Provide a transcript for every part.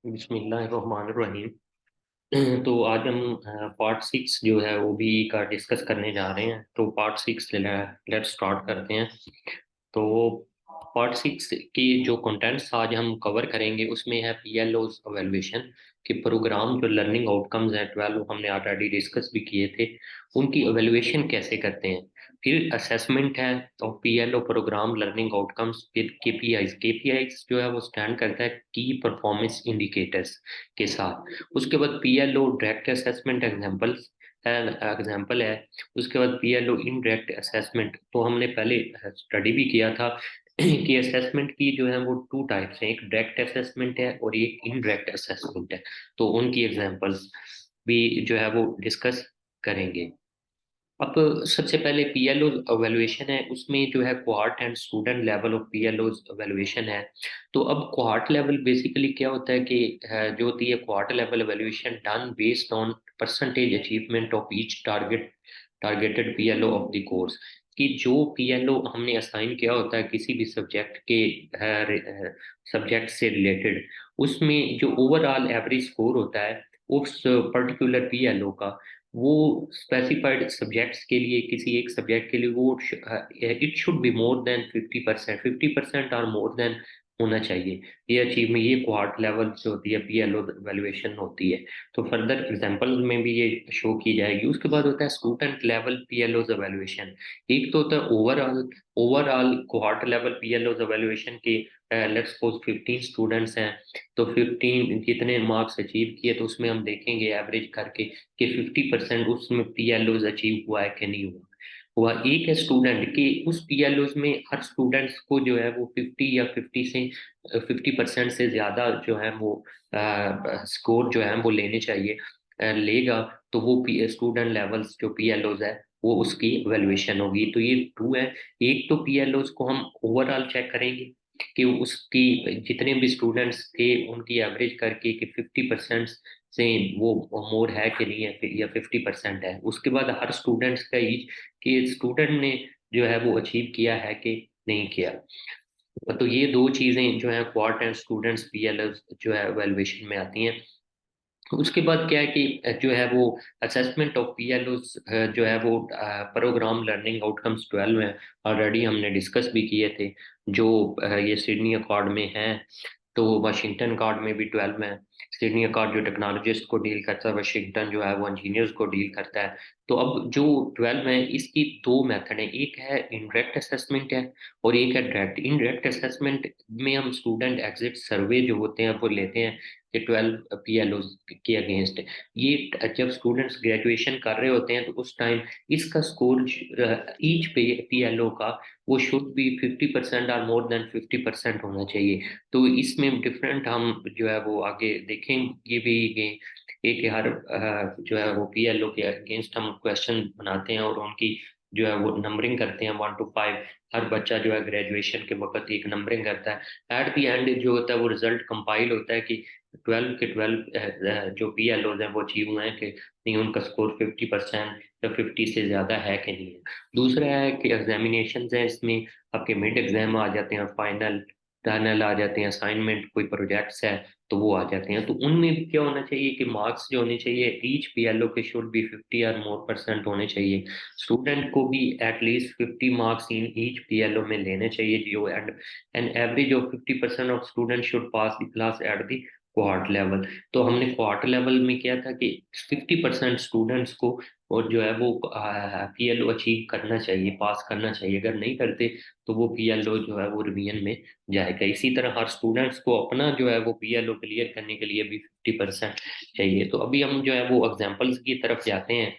बिस्मिल्लाहिर्रहमानिर्रहीम। तो आज हम पार्ट 6 जो है वो भी का डिस्कस करने जा रहे हैं। तो पार्ट 6 लेट्स स्टार्ट करते हैं। तो पार्ट 6 की जो कंटेंट्स आज हम कवर करेंगे उसमें है पीएलओ's एवेल्युएशन कि प्रोग्राम जो लर्निंग आउटकम्स हैं 12 हमने ऑलरेडी डिस्कस भी किए थे, उनकी एवेल्युएशन कैसे करते हैं। फिर असेसमेंट है और पीएलओ प्रोग्राम लर्निंग आउटकम्स, फिर केपीआईज। केपीआईज जो है वो स्टैंड करता है की परफॉर्मेंस इंडिकेटर्स के साथ। उसके बाद पीएलओ डायरेक्ट असेसमेंट एग्जाम्पल है। उसके बाद पीएलओ इनडायरेक्ट असेसमेंट, तो हमने पहले स्टडी भी किया था कि असेसमेंट की जो है वो टू टाइप्स हैं, एक डायरेक्ट असेसमेंट है और एक इनडायरेक्ट असेसमेंट है। तो उनकी एग्जांपल्स भी जो है वो डिस्कस करेंगे। अब सबसे पहले पीएलओ एवेल्युएशन है, उसमें जो है cohort and student level of PLO evaluation है। तो अब क्वार्ट लेवल बेसिकली क्या होता है कि जो होती है cohort level evaluation done based on percentage achievement of each targeted PLO of the course. कि जो पीएलओ हमने असाइन किया होता है किसी भी सब्जेक्ट के सब्जेक्ट से रिलेटेड, उसमें जो ओवरऑल एवरेज स्कोर होता है उस पर्टिकुलर पीएलओ का, वो स्पेसिफाइड सब्जेक्ट्स के लिए, किसी एक सब्जेक्ट के लिए वो it should be more than 50%, 50% और मोर देन होना चाहिए। ये अचीवमेंट, ये क्वार्ट लेवल जो होती है पीएलओ वैल्यूएशन होती है। तो फर्दर एग्जांपल में भी ये शो की जाएगी। उसके बाद होता है स्टूडेंट लेवल पीएलओ वैल्यूएशन। एक तो होता है overall overall cohort level PLO valuation की। लेट्स सपोज 15 स्टूडेंट्स हैं, तो 15 जितने मार्क्स अचीव किए तो उसमें हम देखेंगे एवरेज करके कि 50% उसमें पीएलओ अचीव हुआ है कि नहीं हुआ हुआ। एक है स्टूडेंट कि उस पीएलओ में हर स्टूडेंट्स को जो है वो 50 या 50% से ज्यादा जो है वो स्कोर जो है वो लेने चाहिए। लेगा तो वो स्टूडेंट लेवल्स जो पीएलओ है वो उसकी वैल्यूएशन होगी। तो ये टू है। एक तो पीएलओ को हम ओवरऑल चेक करेंगे कि उसकी जितने भी स्टूडेंट्स थे उनकी एवरेज करके कि 50% से वो मोर है कि नहीं है, या 50% है। उसके बाद हर स्टूडेंट्स का ईच कि स्टूडेंट ने जो है वो अचीव किया है कि नहीं किया। तो ये दो चीजें जो है क्वार्ट एंड स्टूडेंट्स पीएल जो है वैल्यूएशन में आती हैं। उसके बाद क्या है कि जो है वो असेसमेंट ऑफ पीएलओ जो है वो प्रोग्राम लर्निंग आउटकम्स 12 है, ऑलरेडी हमने डिस्कस भी किए थे। जो ये सिडनी अकॉर्ड में है, तो वाशिंगटन कार्ड में भी 12 है। सिडनी कार्ड जो टेक्नोलॉजिस्ट को डील करता है, वाशिंगटन जो है वो इंजीनियर्स को डील करता है। तो अब जो 12 है इसकी दो मेथड है, एक है इनडायरेक्ट असेसमेंट है और एक है डायरेक्ट। इनडायरेक्ट असेसमेंट में हम स्टूडेंट एग्जिट सर्वे जो होते हैं वो लेते हैं कि 12 पीएलओ के अगेंस्ट। ये जब स्टूडेंट्स ग्रेजुएशन कर रहे होते हैं तो उस टाइम इसका स्कोर ईच पीएलओ का वो शुड बी 50% और मोर देन 50% होना चाहिए। तो इसमें डिफरेंट हम जो है वो आगे देखेंगे भी कि एक हर जो है वो पीएलओ के अगेंस्ट हम क्वेश्चन बनाते हैं और उनकी जो है वो नंबरिंग करते हैं 1 to 5। हर बच्चा जो है ग्रेजुएशन के वक्त एक नंबरिंग करता है। एट द एंड जो होता है वो रिजल्ट कंपाइल होता है कि 12 के 12 जो पीएलओ हैं वो अचीव हुए हैं कि नहीं, उनका स्कोर 50% या 50 से ज्यादा है कि नहीं है। दूसरा है कि एग्जामिनेशन है, इसमें आपके मिड एग्जाम आ जाते हैं, फाइनल टर्नल आ जाते हैं, असाइनमेंट कोई प्रोजेक्ट्स है तो वो आ जाते हैं। तो उनमें भी क्या होना चाहिए कि मार्क्स जो होने चाहिए ईच पीएलओ के शुड बी 50 और मोर % होने चाहिए। स्टूडेंट को भी at least 50 marks in each PLO में लेने चाहिए जो and average of 50% of student should pass the class at the cohort level. तो हमने क्वार्ट लेवल में किया था कि 50% स्टूडेंट्स को और जो है वो पीएलओ अचीव करना चाहिए, पास करना चाहिए। अगर नहीं करते तो वो पीएलओ जो है वो रिवीजन में जाएगा। इसी तरह हर स्टूडेंट्स को अपना जो है वो पीएलओ क्लियर करने के लिए भी 50% चाहिए। तो अभी हम जो है वो एग्जांपल्स की तरफ जाते हैं।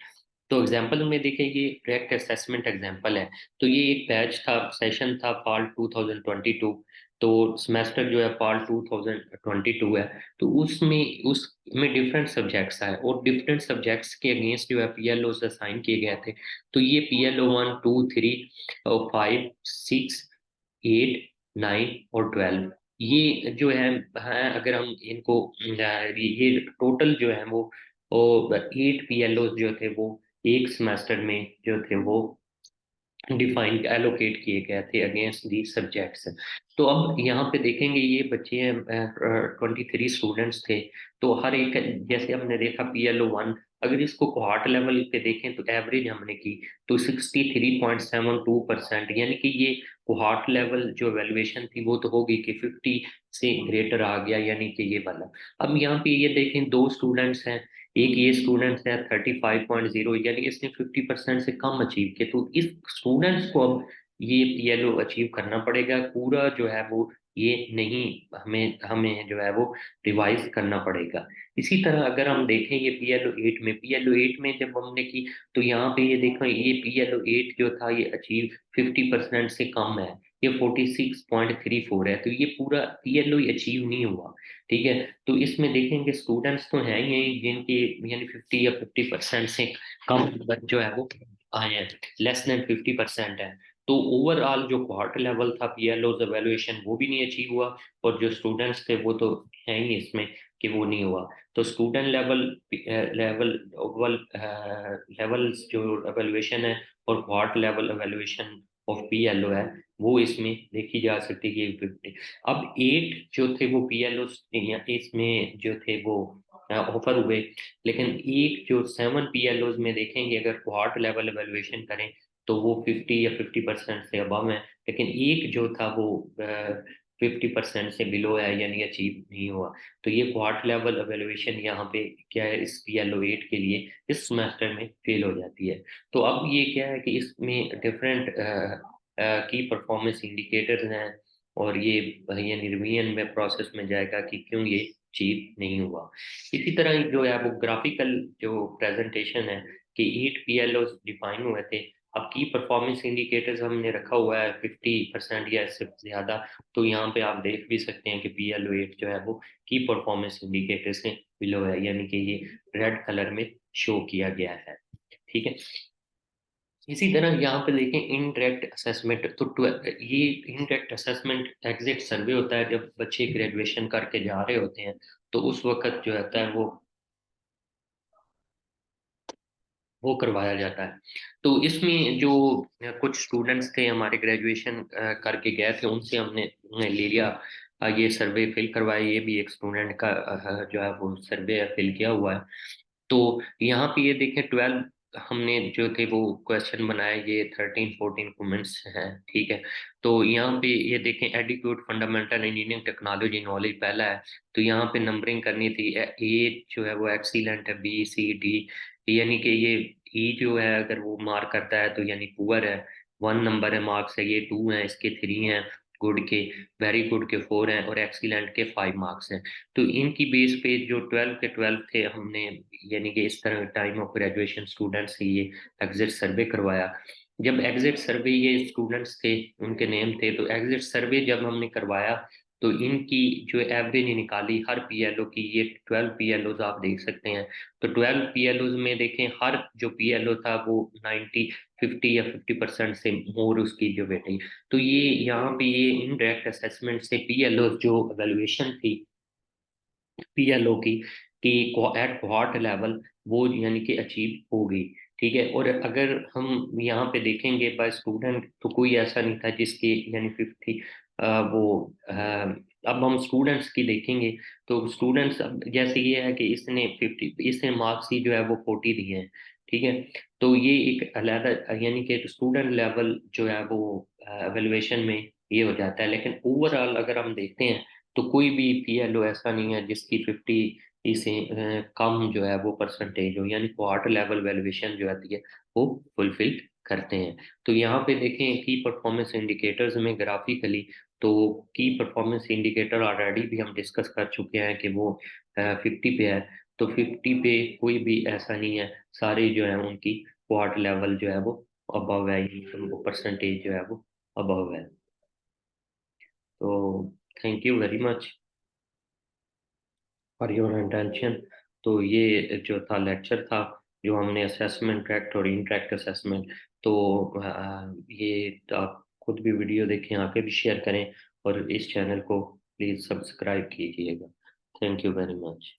तो एग्जांपल में देखिए ये डायरेक्ट असेसमेंट एग्जांपल है। तो ये एक बैच था, सेशन था फॉल 2022। तो सेमेस्टर जो है फॉल 2022 है। तो उसमें डिफरेंट सब्जेक्ट्स आए और डिफरेंट सब्जेक्ट्स के अगेंस्ट जो है पीएलओ असाइन किए गए थे। तो ये पीएलओ 1, 2, 3 और 5, 6, 8, 9 और 12, ये जो है अगर हम इनको ये टोटल जो है वो 8 पीएलओ जो थे वो एक सेमेस्टर में जो थे वो डिफाइन एलोकेट किए गए थे अगेंस्ट दी सब्जेक्ट्स। तो अब यहाँ पे देखेंगे ये बच्चे हैं, 23 स्टूडेंट्स थे। तो हर एक, जैसे हमने देखा PLO 1, अगर इसको कोहार्ट लेवल पे देखें तो एवरेज हमने की तो 63.72%, यानी कि ये कोहार्ट लेवल जो वैल्यूएशन थी वो तो होगी कि 50 से ग्रेटर आ गया, यानी कि ये वाला। अब यहाँ पे ये देखें, दो स्टूडेंट्स हैं, एक ये स्टूडेंट है 35.0, यानी इसने 50% से कम अचीव किया। तो इस स्टूडेंट्स को अब ये PLO अचीव करना पड़ेगा पूरा, जो है वो ये नहीं, हमें हमें जो है वो रिवाइज करना पड़ेगा। इसी तरह अगर हम देखें ये PLO 8 में जब हमने की, तो यहाँ पे ये देखो, ये PLO 8 जो था ये अचीव 50% से कम है, ये 46.34 है। तो ये पूरा PLO अचीव नहीं हुआ। ठीक है। तो इसमें देखेंगे स्टूडेंट्स तो हैं ही जिनके यानी 50 या 50% से कम नंबर जो है वो आए हैं, लेस देन 50% है। तो ओवरऑल जो क्वार्टर लेवल था PLO एवेल्युएशन वो भी नहीं अचीव हुआ, और जो स्टूडेंट्स थे वो तो है ही इसमें कि वो नहीं हुआ। तो student level level Oval levels जो एवेल्युएशन है और quarter level evaluation of PLO है, वो इसमें देखी जा सकती है कि 50। अब 8 जो थे वो PLO इसमें जो थे वो ऑफर हुए, लेकिन एक जो 7 PLOs में देखेंगे अगर क्वार्ट लेवल एवेल्युएशन करें तो वो 50 या 50% से अबव है, लेकिन एक जो था वो 50% से बिलो है, यानी अचीव नहीं हुआ। तो ये क्वार्ट लेवल एवेल्युएशन यहाँ पे क्या है, इस PLO 8 के लिए इस सेमेस्टर में फेल हो जाती है। तो अब ये क्या है कि इसमें डिफरेंट की परफॉर्मेंस इंडिकेटर्स हैं, और ये निर्वियन में प्रोसेस में जाएगा कि क्यों ये अचीव नहीं हुआ। इसी तरह जो है वो ग्राफिकल जो प्रेजेंटेशन है कि 8 PLO डिफाइन हुए थे। अब की परफॉर्मेंस इंडिकेटर्स हमने रखा हुआ है 50% या इससे ज्यादा। तो यहाँ पे आप देख भी सकते हैं कि PLO 8 जो है वो की परफॉर्मेंस इंडिकेटर से बिलो है, यानी कि ये रेड कलर में शो किया गया है। ठीक है। इसी तरह यहाँ पे देखें इनडायरेक्ट असेसमेंट, तो ये इनडायरेक्ट असेसमेंट एग्जिट सर्वे होता है जब बच्चे ग्रेजुएशन करके जा रहे होते हैं, तो उस वक्त जो होता है वो करवाया जाता है। तो इसमें जो कुछ स्टूडेंट्स थे हमारे ग्रेजुएशन करके गए थे, उनसे हमने ले लिया ये सर्वे फिल करवाया। ये भी एक स्टूडेंट का जो है वो सर्वे फिल किया हुआ है। तो यहाँ पे ये देखें 12 हमने जो थे वो क्वेश्चन बनाए, ये 13-14 कमेंट्स हैं। ठीक है। तो यहाँ पे ये देखें adequate fundamental engineering technology knowledge पहला है। तो यहाँ पे नंबरिंग करनी थी, ए जो है वो एक्सीलेंट है, B C D, यानी कि ये ई जो है अगर वो मार्क करता है तो यानी पुअर है, 1 नंबर है मार्क्स है, ये 2 है, इसके 3 हैं, गुड के, वेरी गुड के 4 हैं, और एक्सीलेंट के 5 मार्क्स हैं। तो इनकी बेस पे जो 12 के 12 थे हमने, यानी कि इस तरह टाइम ऑफ ग्रेजुएशन स्टूडेंट्स से ये एग्जिट सर्वे करवाया। जब एग्जिट सर्वे ये स्टूडेंट्स थे उनके नेम थे, तो एग्जिट सर्वे जब हमने करवाया तो इनकी जो एवरेज निकाली हर PLO की, ये 12 PLOs आप देख सकते हैं। तो 12 PLOs में देखें हर जो PLO था वो 90, 50 या 50% से मोर उसकी जो वेटेज। तो ये यहाँ पे ये इनडायरेक्ट असेसमेंट से PLO जो एवेल्युएशन थी PLO की एट क्वार्ट लेवल, वो यानी कि अचीव हो गई। ठीक है। और अगर हम यहाँ पे देखेंगे बाय स्टूडेंट, तो कोई ऐसा नहीं था जिसके यानी 50 वो अब हम स्टूडेंट्स की देखेंगे। तो स्टूडेंट्स अब जैसे ये है कि इसने 50, इसने मार्क्स ही जो है वो 40 दिए हैं। ठीक है। तो ये एक अलग, यानी कि स्टूडेंट लेवल जो है वो एवेल्युएशन में ये हो जाता है। लेकिन ओवरऑल अगर हम देखते हैं तो कोई भी PLO ऐसा नहीं है जिसकी 50 से कम जो है वो परसेंटेज हो, यानी क्वार्टर लेवल वैल्यूएशन जो आती है वो फुलफिल करते हैं। तो यहाँ पे देखें की परफॉर्मेंस इंडिकेटर्स में ग्राफिकली, तो की परफॉर्मेंस इंडिकेटर ऑलरेडी भी हम डिस्कस कर चुके हैं कि वो 50 पे है। तो 50 पे कोई भी ऐसा नहीं है, सारे जो है उनकी क्वार्टर लेवल जो है वो अबव है, वो परसेंटेज जो है वो अबव है। तो thank you very much for your attention. तो ये जो था लेक्चर था, जो हमने असेसमेंट ट्रैक्ट और इनट्रैक्ट असेसमेंट। तो ये आप खुद भी वीडियो देखें, आगे भी शेयर करें, और इस चैनल को प्लीज़ सब्सक्राइब कीजिएगा। Thank you very much.